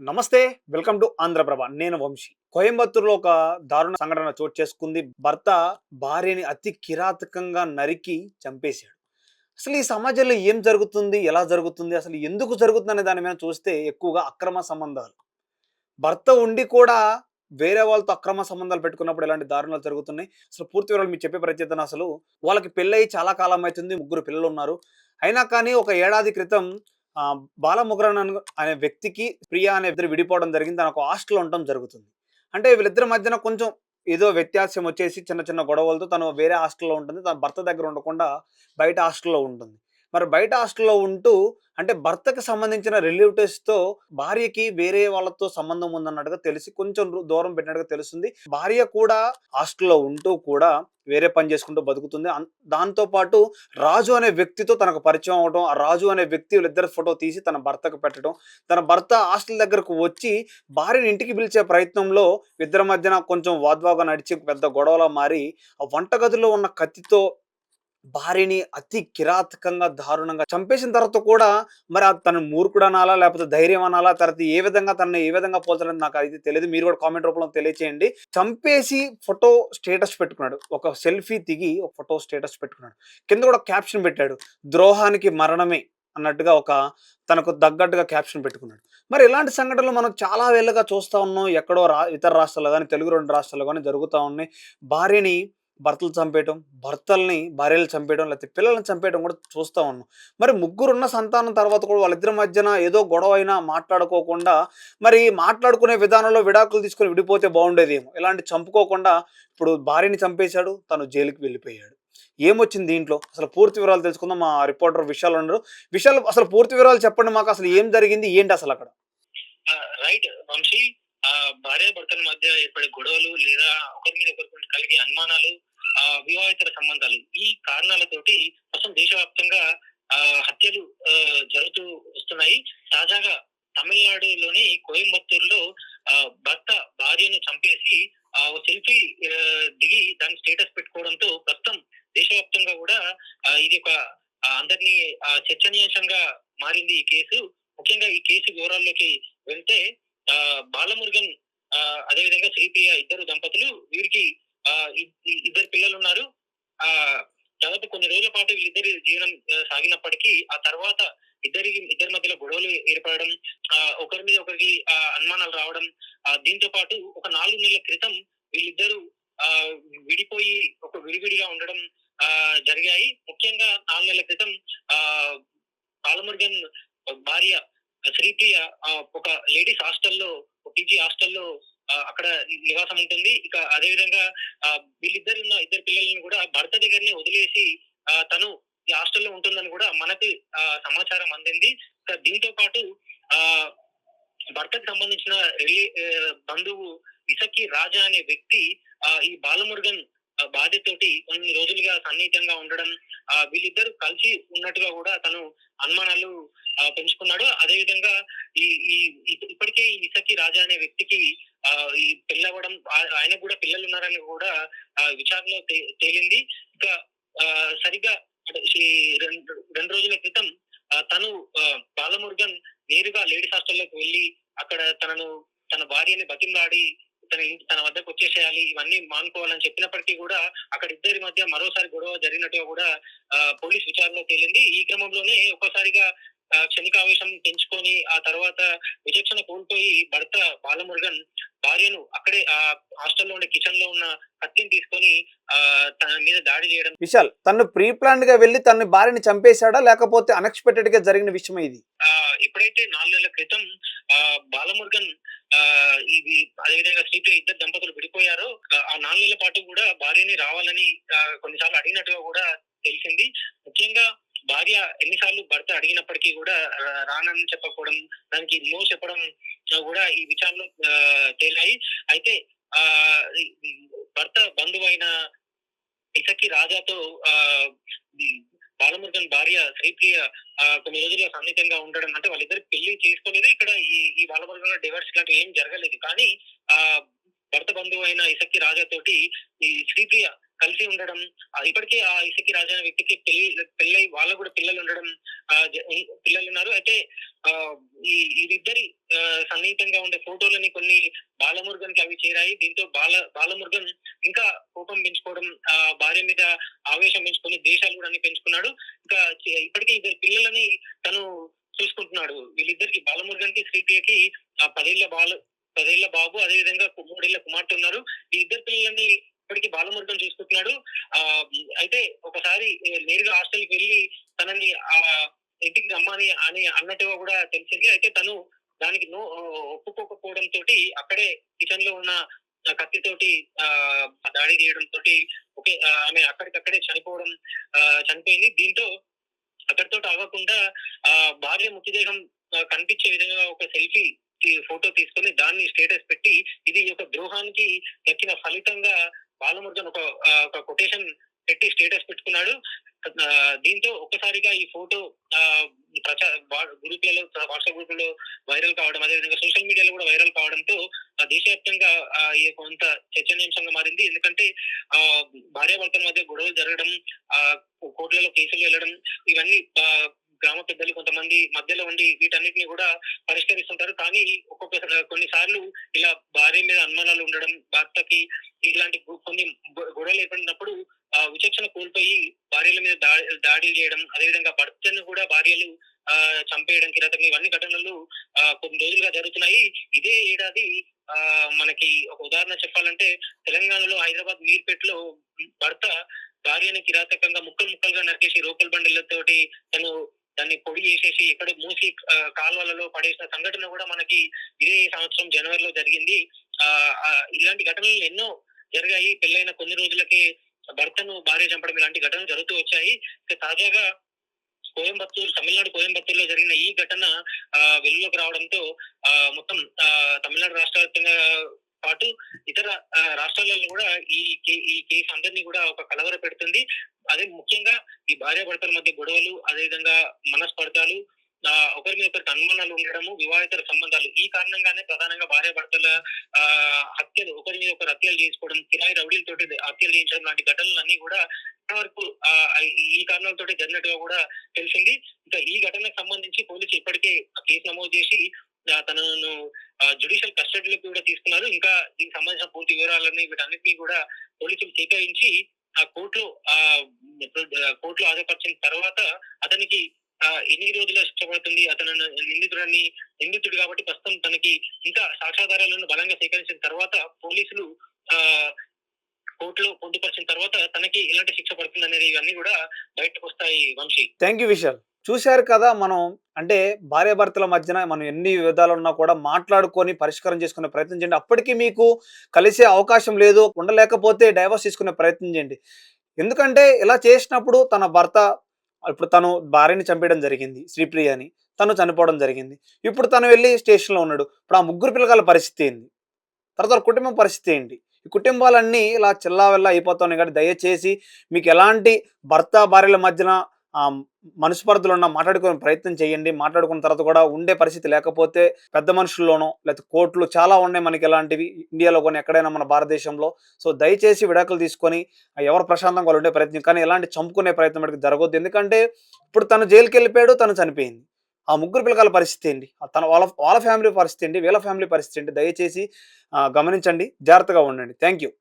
నమస్తే. Welcome to Andhraprabha. నేను వంశీ. కోయంబత్తూర్‌లో ఒక దారుణ సంఘటన చోటు చేసుకుంది. భర్త భార్యని అతి కిరాతకంగా నరికి చంపేసాడు. అసలు ఈ సమాజంలో ఏం జరుగుతుంది? ఎలా జరుగుతుంది? అసలు ఎందుకు జరుగుతుందనే దాని మీద చూస్తే ఎక్కువగా అక్రమ సంబంధాలు. భర్త ఉండి కూడా వేరే వాళ్ళతో అక్రమ సంబంధాలు పెట్టుకున్నప్పుడు ఎలాంటి దారుణాలు జరుగుతున్నాయి? అసలు పూర్తి వివరాలు మీకు చెప్పే ప్రయత్నిద్దాను అసలు. వాళ్ళకి పెళ్లయ్యి చాలా కాలం అయితుంది. ముగ్గురు పిల్లలున్నారు. అయినా కానీ ఒక ఏడాది క్రితం బాలమురగన్ అనే వ్యక్తికి ప్రియా అనే ఇద్దరు విడిపోవడం జరిగింది. తను ఒక హాస్టల్‌లో ఉండటం జరుగుతుంది. అంటే వీళ్ళిద్దరి మధ్యన కొంచెం ఏదో వ్యత్యాసం వచ్చేసి చిన్న చిన్న గొడవలతో తను వేరే హాస్టల్‌లో ఉంటుంది. తన భర్త దగ్గర ఉండకుండా బయట హాస్టల్‌లో ఉంటుంది. మరి బయట హాస్టల్‌లో ఉంటూ అంటే భర్తకి సంబంధించిన రిలేటివ్స్‌తో భార్యకి వేరే వాళ్ళతో సంబంధం ఉందన్నట్టుగా తెలిసి కొంచెం దూరం పెట్టినట్టుగా తెలుస్తుంది. భార్య కూడా హాస్టల్‌లో ఉంటూ కూడా వేరే పని చేసుకుంటూ బతుకుతుంది. దాంతో పాటు రాజు అనే వ్యక్తితో తనకు పరిచయం అవ్వడం, ఆ రాజు అనే వ్యక్తి వీళ్ళిద్దరి ఫోటో తీసి తన భర్తకు పెట్టడం, తన భర్త హాస్టల్ దగ్గరకు వచ్చి భార్యని ఇంటికి పిలిచే ప్రయత్నంలో ఇద్దరి మధ్యన కొంచెం వాగ్వాదం నడిచి పెద్ద గొడవలా మారి, ఆ వంటగదిలో ఉన్న కత్తితో భార్యని అతి కిరాతకంగా, దారుణంగా చంపేసిన తర్వాత కూడా మరి తను మూర్ఖుడనాలా? లేపోతే ధైర్యం అనాలా? తర్వాత ఏ విధంగా తనని ఏ విధంగా పోల్చాలని నాకైతే తెలీదు. మీరు కూడా కామెంట్ రూపంలో తెలియచేయండి. చంపేసి ఫోటో స్టేటస్ పెట్టుకున్నాడు. ఒక సెల్ఫీ దిగి ఒక ఫోటో స్టేటస్ పెట్టుకున్నాడు. కింద కూడా క్యాప్షన్ పెట్టాడు. ద్రోహానికి మరణమే అన్నట్టుగా తనకు తగ్గట్టుగా క్యాప్షన్ పెట్టుకున్నాడు. మరి ఇలాంటి సంఘటనలు మనం చాలా వేళగా చూస్తా ఉన్నాం. ఎక్కడో ఇతర రాష్ట్రాల్లో గాని, తెలుగు 2 రాష్ట్రాల్లో గాని జరుగుతా ఉన్నాయి. భార్యని భర్తలు చంపేయటం, భర్తల్ని భార్యలు చంపేయడం, లేకపోతే పిల్లల్ని చంపేయడం కూడా చూస్తా ఉన్నాం. మరి ముగ్గురున్న సంతానం తర్వాత కూడా వాళ్ళిద్దరి మధ్యన ఏదో గొడవ అయినా మాట్లాడుకోకుండా, మరి మాట్లాడుకునే విధానంలో విడాకులు తీసుకొని విడిపోతే బాగుండేదేమో. ఇలాంటి చంపుకోకుండా ఇప్పుడు భార్యని చంపేశాడు, తను జైలుకి వెళ్ళిపోయాడు. ఏమొచ్చింది దీంట్లో? అసలు పూర్తి వివరాలు తెలుసుకుందాం. మా రిపోర్టర్ విశాల్ ఉన్నారు. విశాల్, అసలు పూర్తి వివరాలు చెప్పండి మాకు. అసలు ఏం జరిగింది? ఏంటి అసలు అక్కడ? రైట్ వంశీ. భార్యాభర్తల మధ్య ఏర్పడే గొడవలు లేదా ఒకరి మీద ఒకరికి కలిగే అనుమానాలు, వివాహేతర సంబంధాలు ఈ కారణాలతోటి మొత్తం దేశవ్యాప్తంగా హత్యలు జరుగుతూ వస్తున్నాయి. తాజాగా తమిళనాడులోని కోయంబత్తూరులో భర్త భార్యను చంపేసి ఒక సెల్ఫీ దిగి దాని స్టేటస్ పెట్టుకోవడంతో మొత్తం దేశవ్యాప్తంగా కూడా ఇది ఒక అందరినీ చర్చనీయాంశంగా మారింది ఈ కేసు. ముఖ్యంగా ఈ కేసు వివరాల్లోకి వెళ్తే బాలమురుగన్ అదేవిధంగా శ్రీప్రియ ఇద్దరు దంపతులు, వీరికి ఇద్దరు పిల్లలు ఉన్నారు. ఆ దాదాపు కొన్ని రోజుల పాటు వీళ్ళిద్దరి జీవనం సాగినప్పటికీ ఆ తర్వాత ఇద్దరి మధ్యలో గొడవలు ఏర్పడడం, ఒకరి మీద ఒకరికి అనుమానాలు రావడం, దీంతో పాటు ఒక 4 నెలల క్రితం వీళ్ళిద్దరూ ఆ విడిపోయి ఒక విడివిడిగా ఉండడం జరిగాయి. ముఖ్యంగా 4 నెలల క్రితం ఆ బాలమురుగన్ భార్య శ్రీప్రియ ఒక లేడీస్ హాస్టల్లో, పీజీ హాస్టల్లో అక్కడ నివాసం ఉంటుంది. ఇక అదే విధంగా వీళ్ళిద్దరు ఉన్న ఇద్దరు పిల్లల్ని కూడా భర్త దగ్గరనే వదిలేసి తను ఈ హాస్టల్లో ఉంటుందని కూడా మనకి సమాచారం అందింది. దీంతో పాటు ఆ భర్తకు సంబంధించిన బంధువు ఇసకి రాజా అనే వ్యక్తి ఈ బాలమురుగన్ బాధ్యతోటి కొన్ని రోజులుగా సన్నిహితంగా ఉండడం, వీళ్ళిద్దరూ కలిసి ఉన్నట్టుగా కూడా తను అనుమానాలు పెంచుకున్నాడు. అదేవిధంగా ఈ ఈ ఇప్పటికే ఈ ఇసకి రాజా అనే వ్యక్తికి ఈ పెళ్ళవ్వడం, ఆయనకు కూడా పిల్లలు ఉన్నారని కూడా విచారణలో తేలింది. ఇక సరిగ్గా ఈ రెండు రోజుల క్రితం తను బాలమురుగన్ నేరుగా లేడీస్ హాస్టల్లోకి వెళ్ళి అక్కడ తన భార్యని బతిమలాడి తన వద్దకు వచ్చేసేయాలి, ఇవన్నీ మానుకోవాలని చెప్పినప్పటికీ కూడా అక్కడ ఇద్దరి మధ్య మరోసారి గొడవ జరిగినట్టుగా కూడా పోలీస్ విచారణలో తేలింది. ఈ క్రమంలోనే ఒక్కసారిగా క్షణికావేశం పెంచుకొని ఆ తర్వాత విచక్షణ కోల్పోయి భర్త బాలమురుగన్ భార్యను అక్కడే ఆ హాస్టల్లో ఉండే కిచెన్ లో ఉన్న కత్తిని తీసుకొని తన మీద దాడి చేయడం. విశాల్, తను ప్రీ ప్లాన్డ్ గా వెళ్ళి తన భార్యని చంపేశాడా? లేకపోతే అన్ఎక్స్‌పెక్టెడ్ గా జరిగిన విషయమా ఇది? ఎప్పుడైతే 4 నెలల క్రితం బాలమురుగన్ ఇది అదేవిధంగా శ్రీప్రియ ఇద్దరు దంపతులు విడిపోయారో ఆ 4 నెలల పాటు కూడా భార్యని రావాలని కొన్నిసార్లు అడిగినట్టుగా కూడా తెలిసింది. ముఖ్యంగా భార్య ఎన్నిసార్లు భర్త అడిగినప్పటికీ కూడా రానని చెప్పకపోవడం, దానికి నో చెప్పడం కూడా ఈ విచారణలో తేలాయి. అయితే ఆ భర్త బంధువైన ఇసకి రాజాతో బాలమురుగన్ భార్య శ్రీప్రియ కొన్ని రోజులుగా సన్నిహితంగా ఉండడం, అంటే వాళ్ళిద్దరు పెళ్లి చేసుకోలేదు. ఇక్కడ ఈ బాలమురుగన్ డివర్స్ ఇలాంటివి ఏం జరగలేదు. కానీ ఆ భర్త బంధువు అయిన ఇసకి రాజా తోటి ఈ శ్రీప్రియ కలిసి ఉండడం, ఇప్పటికే ఆ ఇసకి రాజా అనే వ్యక్తికి పెళ్ళై వాళ్ళకు కూడా పిల్లలు ఉండడం, పిల్లలు ఉన్నారు. అయితే ఆ, వీరిద్దరి సన్నిహితంగా ఉండే ఫోటోలని కొన్ని బాలమురుగన్కి అవి చేరాయి. దీంతో బాలమురుగన్ ఇంకా కోపం పెంచుకోవడం, భార్య మీద ఆవేశం పెంచుకొని దేశాలు కూడా అన్ని పెంచుకున్నాడు. ఇంకా ఇప్పటికే ఇద్దరు పిల్లలని తను చూసుకుంటున్నాడు. వీళ్ళిద్దరికి, బాలమురుగన్ కి, శ్రీప్రియకి 10 ఏళ్ల బాబు, అదే విధంగా 3 ఏళ్ల కుమార్తె ఉన్నారు. ఈ ఇద్దరు పిల్లలని ఇప్పటికీ బాలమురుగన్ చూసుకుంటున్నాడు. ఆ అయితే ఒకసారి నేరుగా హాస్టల్కి వెళ్ళి తనని ఇంటికి రమ్మని అన్నట్టుగా కూడా తెలిసింది. అయితే తను దానికి ఒప్పుకోకపోవడం తోటి అక్కడే కిచెన్ లో ఉన్న కత్తితోటి దాడి చేయడం తోటి ఆమె అక్కడికక్కడే చనిపోయింది. దీంతో అక్కడితో ఆగకుండా భార్య మృతదేహం కనిపించే విధంగా ఒక సెల్ఫీ ఫోటో తీసుకొని దాన్ని స్టేటస్ పెట్టి, ఇది ఒక ద్రోహానికి దక్కిన ఫలితంగా బాలమురుగన్ ఒక కొటేషన్ పెట్టి స్టేటస్ పెట్టుకున్నాడు. దీంతో ఒక్కసారిగా ఈ ఫోటో గ్రూపులలో, వాట్సాప్ గ్రూపులలో వైరల్ కావడం, అదేవిధంగా సోషల్ మీడియాలో కూడా వైరల్ కావడంతో దేశవ్యాప్తంగా ఈ కొంత చర్చనీయాంశంగా మారింది. ఎందుకంటే భార్యాభర్తల మధ్య గొడవలు జరగడం, కోర్టులలో కేసులు వెళ్ళడం, ఇవన్నీ గ్రామ పెద్దలు కొంతమంది మధ్యలో ఉండి వీటన్నిటిని కూడా పరిష్కరిస్తుంటారు. కానీ కొన్నిసార్లు ఇలా భార్య మీద అనుమానాలు ఉండడం, భర్తకి ఇలాంటి కొన్ని గొడవలు ఏర్పడినప్పుడు విచక్షణ కోల్పోయి భార్యల మీద దాడి చేయడం, అదేవిధంగా భర్తను కూడా భార్యలు చంపేయడం, కిరాతకం, ఇవన్నీ ఘటనలు కొన్ని రోజులుగా జరుగుతున్నాయి. ఇదే ఏడాది మనకి ఒక ఉదాహరణ చెప్పాలంటే, తెలంగాణలో హైదరాబాద్ మీర్పేటలో భర్త భార్యని కిరాతకంగా ముక్కలు ముక్కలుగా నరికేసి రోకల్ బండిలతోటి తను దాన్ని పొడి చేసేసి ఇక్కడ మూసి కాల్వలలో పడేసిన సంఘటన కూడా మనకి ఇదే సంవత్సరం జనవరిలో జరిగింది. ఇలాంటి ఘటనలు ఎన్నో జరిగాయి. పెళ్ళైన కొన్ని రోజులకే భర్తను భార్య చంపడం, ఇలాంటి ఘటనలు జరుగుతూ వచ్చాయి. తాజాగా తమిళనాడు కోయంబత్తూరులో జరిగిన ఈ ఘటన వెలుగులోకి రావడంతో మొత్తం తమిళనాడు రాష్ట్ర వ్యాప్తంగా పాటు ఇతర రాష్ట్రాలలో కూడా ఈ కేసు అందరినీ కూడా ఒక కలవర పెడుతుంది. అదే ముఖ్యంగా ఈ భార్యాభర్తల మధ్య గొడవలు, అదేవిధంగా మనస్పర్ధాలు, ఒకరి మీద ఒకరికి అనుమానాలు ఉండడము, వివాహేతర సంబంధాలు, ఈ కారణంగానే ప్రధానంగా భార్యాభర్తల హత్యలు, ఒకరి మీద ఒకరు హత్యలు చేసుకోవడం, కిరాయి రౌడీలతోటి హత్యలు చేయించడం లాంటి ఘటనలన్నీ కూడా వరకు ఈ కారణాలతో జరిగినట్టుగా కూడా తెలిసింది. ఇంకా ఈ ఘటనకు సంబంధించి పోలీసులు ఇప్పటికే కేసు నమోదు చేసి తనను జ్యుడిషియల్ కస్టడీలోకి కూడా తీసుకున్నారు. ఇంకా దీనికి సంబంధించిన పూర్తి వివరాలన్నీ వీటన్నిటినీ కూడా పోలీసులు సేకరించి కోర్టులో హాజరుపరిచిన తర్వాత అతనికి ఎన్ని రోజుల శిక్ష పడుతుంది, అతను నిందితుడు కాబట్టి ప్రస్తుతం తనకి ఇంకా సాక్ష్యాధారాలను బలంగా సేకరించిన తర్వాత పోలీసులు కోర్టులో పొందుపరిచిన తర్వాత తనకి ఎలాంటి శిక్ష పడుతుంది అనేది ఇవన్నీ కూడా బయటకు వస్తాయి. Vamshi, thank you Vishal. చూశారు కదా, మనం అంటే భార్యాభర్తల మధ్యన మనం ఎన్ని విధాలు ఉన్నా కూడా మాట్లాడుకొని పరిష్కారం చేసుకునే ప్రయత్నం చేయండి. అప్పటికి మీకు కలిసే అవకాశం లేదు, ఉండలేకపోతే డైవర్స్ తీసుకునే ప్రయత్నం చేయండి. ఎందుకంటే ఇలా చేసినప్పుడు తన భర్త, ఇప్పుడు తను భార్యని చంపేయడం జరిగింది, శ్రీప్రియ అని, తను చనిపోవడం జరిగింది. ఇప్పుడు తను వెళ్ళి స్టేషన్లో ఉన్నాడు. ఇప్పుడు ఆ ముగ్గురు పిల్లగాళ్ళ పరిస్థితి ఏంది, తర్వాత కుటుంబం పరిస్థితి ఏంటి? ఈ కుటుంబాలన్నీ ఇలా చిల్లావెల్లా అయిపోతున్నాయి. కాబట్టి దయచేసి మీకు ఎలాంటి భర్త భార్యల మధ్యన మనస్పర్ధలు ఉన్నా మాట్లాడుకునే ప్రయత్నం చేయండి. మాట్లాడుకున్న తర్వాత కూడా ఉండే పరిస్థితి లేకపోతే పెద్ద మనుషుల్లోనో లేకపోతే కోర్టులు చాలా ఉన్నాయి మనకి ఇలాంటివి, ఇండియాలో కొన్ని, ఎక్కడైనా మన భారతదేశంలో. సో దయచేసి విడాకులు తీసుకొని ఎవరు ప్రశాంతంగా వాళ్ళు ఉండే ప్రయత్నం, కానీ ఎలాంటి చంపుకునే ప్రయత్నం మనకి జరగొద్దు. ఎందుకంటే ఇప్పుడు తను జైలుకి వెళ్ళిపోయాడు, తను చనిపోయింది. ఆ ముగ్గురు పిల్లకాయల పరిస్థితి ఏంటి, వాళ్ళ ఫ్యామిలీ పరిస్థితి ఏంటి, వీళ్ళ ఫ్యామిలీ పరిస్థితి ఏంటి? దయచేసి గమనించండి, జాగ్రత్తగా ఉండండి. Thank you.